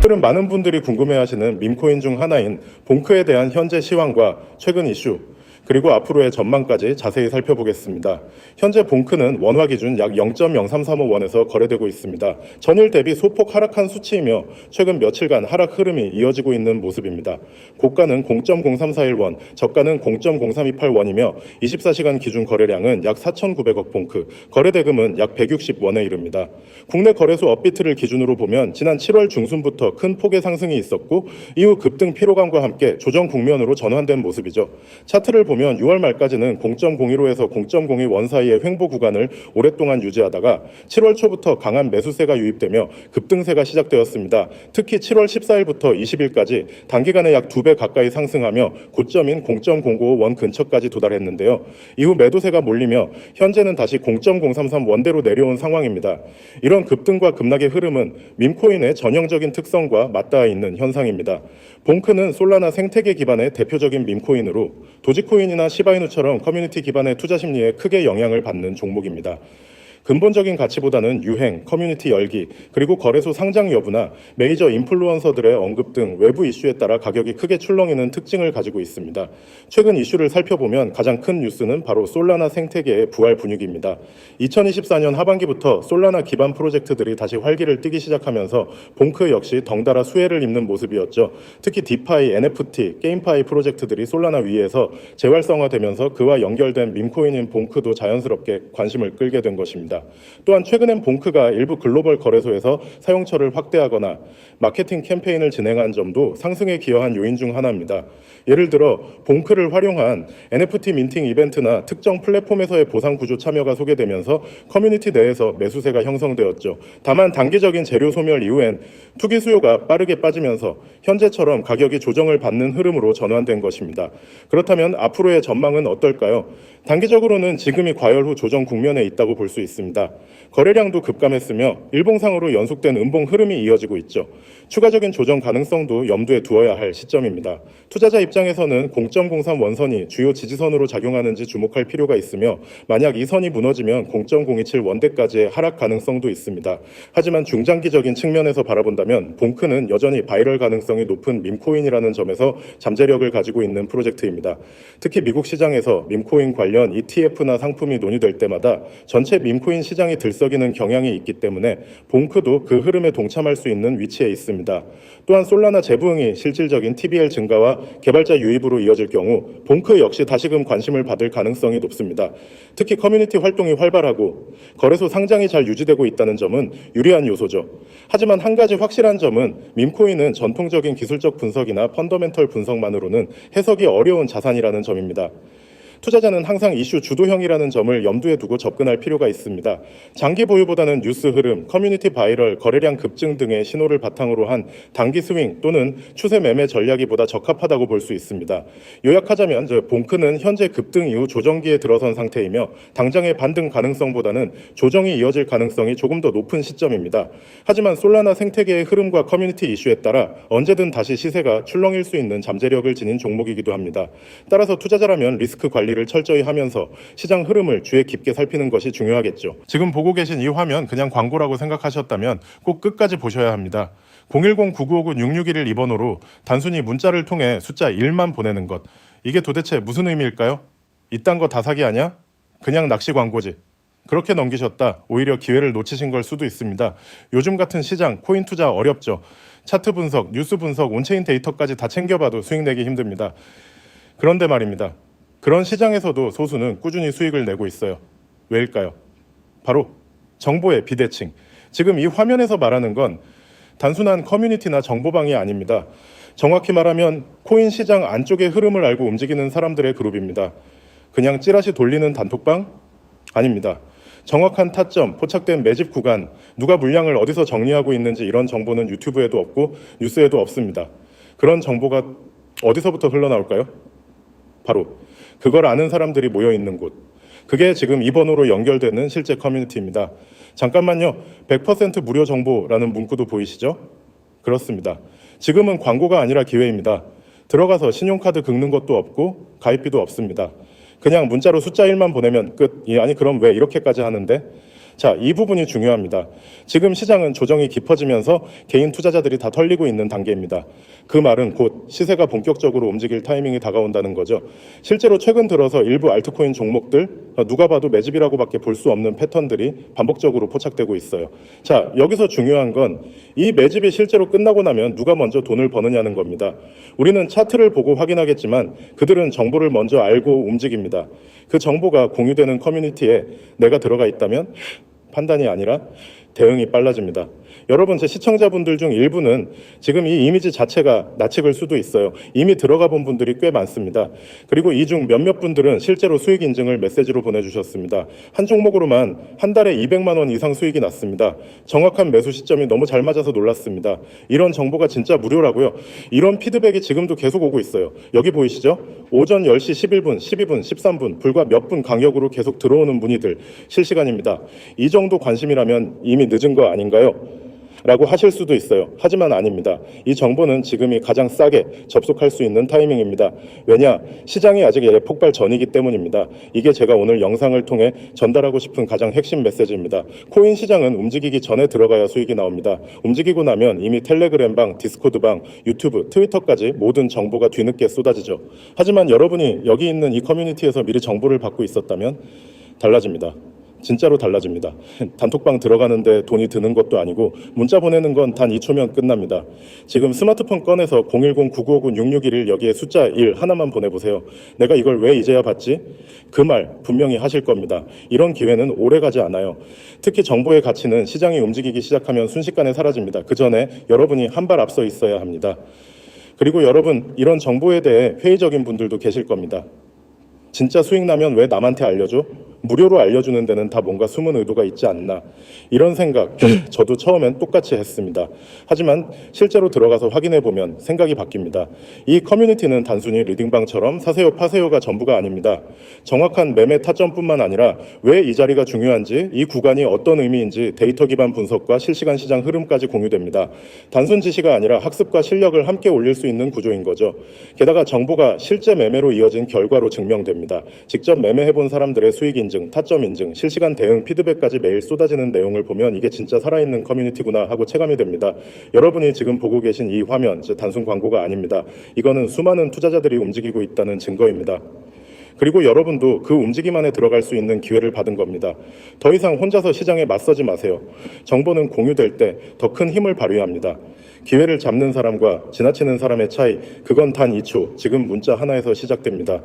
오늘은 많은 분들이 궁금해하시는 밈코인 중 하나인 봉크에 대한 현재 시황과 최근 이슈, 그리고 앞으로의 전망까지 자세히 살펴보겠습니다. 현재 봉크는 원화 기준 약 0.0335원에서 거래되고 있습니다. 전일 대비 소폭 하락한 수치이며 최근 며칠간 하락 흐름이 이어지고 있는 모습입니다. 고가는 0.0341원, 저가는 0.0328원이며 24시간 기준 거래량은 약 4,900억 봉크, 거래 대금은 약 160원에 이릅니다. 국내 거래소 업비트를 기준으로 보면 지난 7월 중순부터 큰 폭의 상승이 있었고 이후 급등 피로감과 함께 조정 국면으로 전환된 모습이죠. 차트를 보면 6월 말까지는 0.015에서 0.02원 사이의 횡보 구간을 오랫동안 유지하다가 7월 초부터 강한 매수세가 유입되며 급등세가 시작되었습니다. 특히 7월 14일부터 20일까지 단기간에 약 2배 가까이 상승하며 고점인 0.095원 근처까지 도달했는데요. 이후 매도세가 몰리며 현재는 다시 0.033원대로 내려온 상황입니다. 이런 급등과 급락의 흐름은 밈코인의 전형적인 특성과 맞닿아 있는 현상입니다. 봉크는 솔라나 생태계 기반의 대표적인 밈코인으로 도지코인이나 시바이누처럼 커뮤니티 기반의 투자 심리에 크게 영향을 받는 종목입니다. 근본적인 가치보다는 유행, 커뮤니티 열기, 그리고 거래소 상장 여부나 메이저 인플루언서들의 언급 등 외부 이슈에 따라 가격이 크게 출렁이는 특징을 가지고 있습니다. 최근 이슈를 살펴보면 가장 큰 뉴스는 바로 솔라나 생태계의 부활 분위기입니다. 2024년 하반기부터 솔라나 기반 프로젝트들이 다시 활기를 띠기 시작하면서 봉크 역시 덩달아 수혜를 입는 모습이었죠. 특히 디파이, NFT, 게임파이 프로젝트들이 솔라나 위에서 재활성화되면서 그와 연결된 밈코인인 봉크도 자연스럽게 관심을 끌게 된 것입니다. 또한 최근엔 봉크가 일부 글로벌 거래소에서 사용처를 확대하거나 마케팅 캠페인을 진행한 점도 상승에 기여한 요인 중 하나입니다. 예를 들어 봉크를 활용한 NFT 민팅 이벤트나 특정 플랫폼에서의 보상 구조 참여가 소개되면서 커뮤니티 내에서 매수세가 형성되었죠. 다만 단기적인 재료 소멸 이후엔 투기 수요가 빠르게 빠지면서 현재처럼 가격이 조정을 받는 흐름으로 전환된 것입니다. 그렇다면 앞으로의 전망은 어떨까요? 단기적으로는 지금이 과열 후 조정 국면에 있다고 볼 수 있습니다. 거래량도 급감했으며 일봉상으로 연속된 음봉 흐름이 이어지고 있죠. 추가적인 조정 가능성도 염두에 두어야 할 시점입니다. 투자자 입장에서는 0.03 원선이 주요 지지선으로 작용하는지 주목할 필요가 있으며 만약 이 선이 무너지면 0.027 원대까지의 하락 가능성도 있습니다. 하지만 중장기적인 측면에서 바라본다면 봉크는 여전히 바이럴 가능성이 높은 밈코인이라는 점에서 잠재력을 가지고 있는 프로젝트입니다. 특히 미국 시장에서 밈코인 관련 ETF나 상품이 논의될 때마다 전체 밈코인 시장이 들썩이는 경향이 있기 때문에 봉크도 그 흐름에 동참할 수 있는 위치에 있습니다. 또한 솔라나 재부응이 실질적인 TVL 증가와 개발자 유입으로 이어질 경우 봉크 역시 다시금 관심을 받을 가능성이 높습니다. 특히 커뮤니티 활동이 활발하고 거래소 상장이 잘 유지되고 있다는 점은 유리한 요소죠. 하지만 한 가지 확실한 점은 밈코인은 전통적인 기술적 분석이나 펀더멘털 분석만으로는 해석이 어려운 자산이라는 점입니다. 투자자는 항상 이슈 주도형이라는 점을 염두에 두고 접근할 필요가 있습니다. 장기 보유보다는 뉴스 흐름, 커뮤니티 바이럴, 거래량 급증 등의 신호를 바탕으로 한 단기 스윙 또는 추세 매매 전략이 보다 적합하다고 볼 수 있습니다. 요약하자면 봉크는 현재 급등 이후 조정기에 들어선 상태이며 당장의 반등 가능성보다는 조정이 이어질 가능성이 조금 더 높은 시점입니다. 하지만 솔라나 생태계의 흐름과 커뮤니티 이슈에 따라 언제든 다시 시세가 출렁일 수 있는 잠재력을 지닌 종목이기도 합니다. 따라서 투자자라면 리스크 관리를 철저히 하면서 시장 흐름을 주의 깊게 살피는 것이 중요하겠죠. 지금 보고 계신 이 화면 그냥 광고라고 생각하셨다면 꼭 끝까지 보셔야 합니다. 010-9959-6611 2번으로 단순히 문자를 통해 숫자 1만 보내는 것. 이게 도대체 무슨 의미일까요? 이딴 거 다 사기 아냐? 그냥 낚시 광고지. 그렇게 넘기셨다 오히려 기회를 놓치신 걸 수도 있습니다. 요즘 같은 시장, 코인 투자 어렵죠. 차트 분석, 뉴스 분석, 온체인 데이터까지 다 챙겨봐도 수익 내기 힘듭니다. 그런데 말입니다. 그런 시장에서도 소수는 꾸준히 수익을 내고 있어요. 왜일까요? 바로 정보의 비대칭. 지금 이 화면에서 말하는 건 단순한 커뮤니티나 정보방이 아닙니다. 정확히 말하면 코인 시장 안쪽의 흐름을 알고 움직이는 사람들의 그룹입니다. 그냥 찌라시 돌리는 단톡방? 아닙니다. 정확한 타점, 포착된 매집 구간, 누가 물량을 어디서 정리하고 있는지 이런 정보는 유튜브에도 없고 뉴스에도 없습니다. 그런 정보가 어디서부터 흘러나올까요? 바로 그걸 아는 사람들이 모여있는 곳. 그게 지금 2번으로 연결되는 실제 커뮤니티입니다. 잠깐만요. 100% 무료 정보라는 문구도 보이시죠? 그렇습니다. 지금은 광고가 아니라 기회입니다. 들어가서 신용카드 긁는 것도 없고 가입비도 없습니다. 그냥 문자로 숫자 1만 보내면 끝. 아니 그럼 왜 이렇게까지 하는데? 자, 이 부분이 중요합니다. 지금 시장은 조정이 깊어지면서 개인 투자자들이 다 털리고 있는 단계입니다. 그 말은 곧 시세가 본격적으로 움직일 타이밍이 다가온다는 거죠. 실제로 최근 들어서 일부 알트코인 종목들 누가 봐도 매집이라고밖에 볼 수 없는 패턴들이 반복적으로 포착되고 있어요. 자, 여기서 중요한 건 이 매집이 실제로 끝나고 나면 누가 먼저 돈을 버느냐는 겁니다. 우리는 차트를 보고 확인하겠지만 그들은 정보를 먼저 알고 움직입니다. 그 정보가 공유되는 커뮤니티에 내가 들어가 있다면 판단이 아니라 대응이 빨라집니다. 여러분, 제 시청자분들 중 일부는 지금 이 이미지 자체가 낯익을 수도 있어요. 이미 들어가 본 분들이 꽤 많습니다. 그리고 이 중 몇몇 분들은 실제로 수익 인증을 메시지로 보내주셨습니다. 한 종목으로만 한 달에 200만 원 이상 수익이 났습니다. 정확한 매수 시점이 너무 잘 맞아서 놀랐습니다. 이런 정보가 진짜 무료라고요. 이런 피드백이 지금도 계속 오고 있어요. 여기 보이시죠? 오전 10시 11분, 12분, 13분, 불과 몇 분 간격으로 계속 들어오는 문의들 실시간입니다. 이 정도 관심이라면 이미 늦은 거 아닌가요? 라고 하실 수도 있어요. 하지만 아닙니다. 이 정보는 지금이 가장 싸게 접속할 수 있는 타이밍입니다. 왜냐? 시장이 아직 폭발 전이기 때문입니다. 이게 제가 오늘 영상을 통해 전달하고 싶은 가장 핵심 메시지입니다. 코인 시장은 움직이기 전에 들어가야 수익이 나옵니다. 움직이고 나면 이미 텔레그램방, 디스코드방, 유튜브, 트위터까지 모든 정보가 뒤늦게 쏟아지죠. 하지만 여러분이 여기 있는 이 커뮤니티에서 미리 정보를 받고 있었다면 달라집니다. 진짜로 달라집니다. 단톡방 들어가는데 돈이 드는 것도 아니고 문자 보내는 건 단 2초면 끝납니다. 지금 스마트폰 꺼내서 010-9959-6611 여기에 숫자 1 하나만 보내보세요. 내가 이걸 왜 이제야 봤지? 그 말 분명히 하실 겁니다. 이런 기회는 오래가지 않아요. 특히 정보의 가치는 시장이 움직이기 시작하면 순식간에 사라집니다. 그 전에 여러분이 한 발 앞서 있어야 합니다. 그리고 여러분, 이런 정보에 대해 회의적인 분들도 계실 겁니다. 진짜 수익 나면 왜 남한테 알려줘? 무료로 알려주는 데는 다 뭔가 숨은 의도가 있지 않나. 이런 생각 저도 처음엔 똑같이 했습니다. 하지만 실제로 들어가서 확인해보면 생각이 바뀝니다. 이 커뮤니티는 단순히 리딩방처럼 사세요 파세요가 전부가 아닙니다. 정확한 매매 타점뿐만 아니라 왜 이 자리가 중요한지, 이 구간이 어떤 의미인지 데이터 기반 분석과 실시간 시장 흐름까지 공유됩니다. 단순 지시가 아니라 학습과 실력을 함께 올릴 수 있는 구조인 거죠. 게다가 정보가 실제 매매로 이어진 결과로 증명됩니다. 직접 매매해본 사람들의 수익 인증, 타점 인증, 실시간 대응 피드백까지 매일 쏟아지는 내용을 보면 이게 진짜 살아있는 커뮤니티구나 하고 체감이 됩니다. 여러분이 지금 보고 계신 이 화면, 단순 광고가 아닙니다. 이거는 수많은 투자자들이 움직이고 있다는 증거입니다. 그리고 여러분도 그 움직임 안에 들어갈 수 있는 기회를 받은 겁니다. 더 이상 혼자서 시장에 맞서지 마세요. 정보는 공유될 때 더 큰 힘을 발휘합니다. 기회를 잡는 사람과 지나치는 사람의 차이, 그건 단 2초, 지금 문자 하나에서 시작됩니다.